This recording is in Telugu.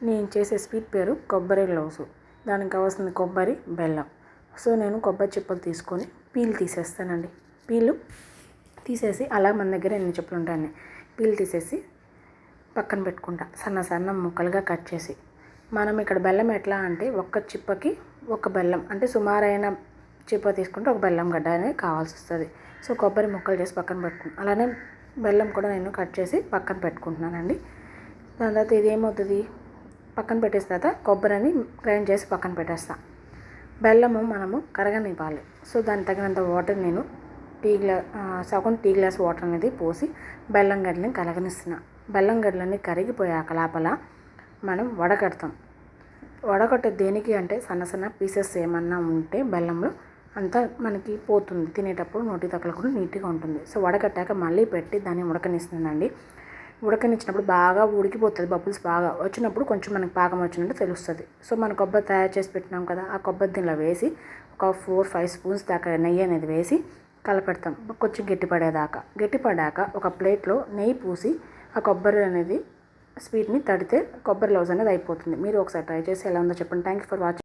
నేను చేసే స్వీట్ పేరు కొబ్బరి లౌజు. దానికి కావాల్సింది కొబ్బరి, బెల్లం. సో నేను కొబ్బరి చిప్పలు తీసుకొని పీల్ తీసేస్తానండి. పీలు తీసేసి అలా మన దగ్గర ఎన్ని చిప్పలు ఉంటాయని పీల్ తీసేసి పక్కన పెట్టుకుంటా. సన్న సన్న ముక్కలుగా కట్ చేసి. మనం ఇక్కడ బెల్లం ఎట్లా అంటే ఒక్క చిప్పకి ఒక బెల్లం, అంటే సుమారైన చిప్ప తీసుకుంటే ఒక బెల్లం గడ్డ అనేది కావాల్సి వస్తుంది. సో కొబ్బరి ముక్కలు చేసి పక్కన పెట్టుకుంటాను. అలానే బెల్లం కూడా నేను కట్ చేసి పక్కన పెట్టుకుంటున్నానండి. దాని తర్వాత ఇది ఏమవుతుంది, పక్కన పెట్టేసిన తర్వాత కొబ్బరిని గ్రైండ్ చేసి పక్కన పెట్టేస్తాను. బెల్లము మనము కరగనివ్వాలి. సో దానికి తగినంత వాటర్ నేను సగం టీ గ్లాస్ వాటర్ అనేది పోసి బెల్లం గడ్డలని కలగనిస్తున్నా. బెల్లం గడ్డలన్నీ కరిగిపోయాక లోపల మనం వడకడతాం. వడకట్టే దేనికి అంటే సన్న సన్న పీసెస్ ఏమన్నా ఉంటే బెల్లంలో అంతా మనకి పోతుంది, తినేటప్పుడు నోటి తగలకుండా నీట్గా ఉంటుంది. సో వడకట్టాక మళ్ళీ పెట్టి దాన్ని ఉడకనిస్తున్నానండి. ఉడకనిచ్చినప్పుడు బాగా ఉడికిపోతుంది, బబుల్స్ బాగా వచ్చినప్పుడు కొంచెం మనకి పాకం వచ్చినట్టు తెలుస్తుంది. సో మన కొబ్బరి తయారు చేసి పెట్టినాం కదా, ఆ కొబ్బరి దీనిలో వేసి ఒక 4-5 స్పూన్స్ దాకా నెయ్యి అనేది వేసి కలపెడతాం కొంచెం గట్టిపడాక ఒక ప్లేట్లో నెయ్యి పూసి ఆ కొబ్బరి అనేది స్వీట్ని తడితే కొబ్బరి లౌజ్ అనేది అయిపోతుంది. మీరు ఒకసారి ట్రై చేసి ఎలా ఉందో చెప్పండి. Thank you for watching.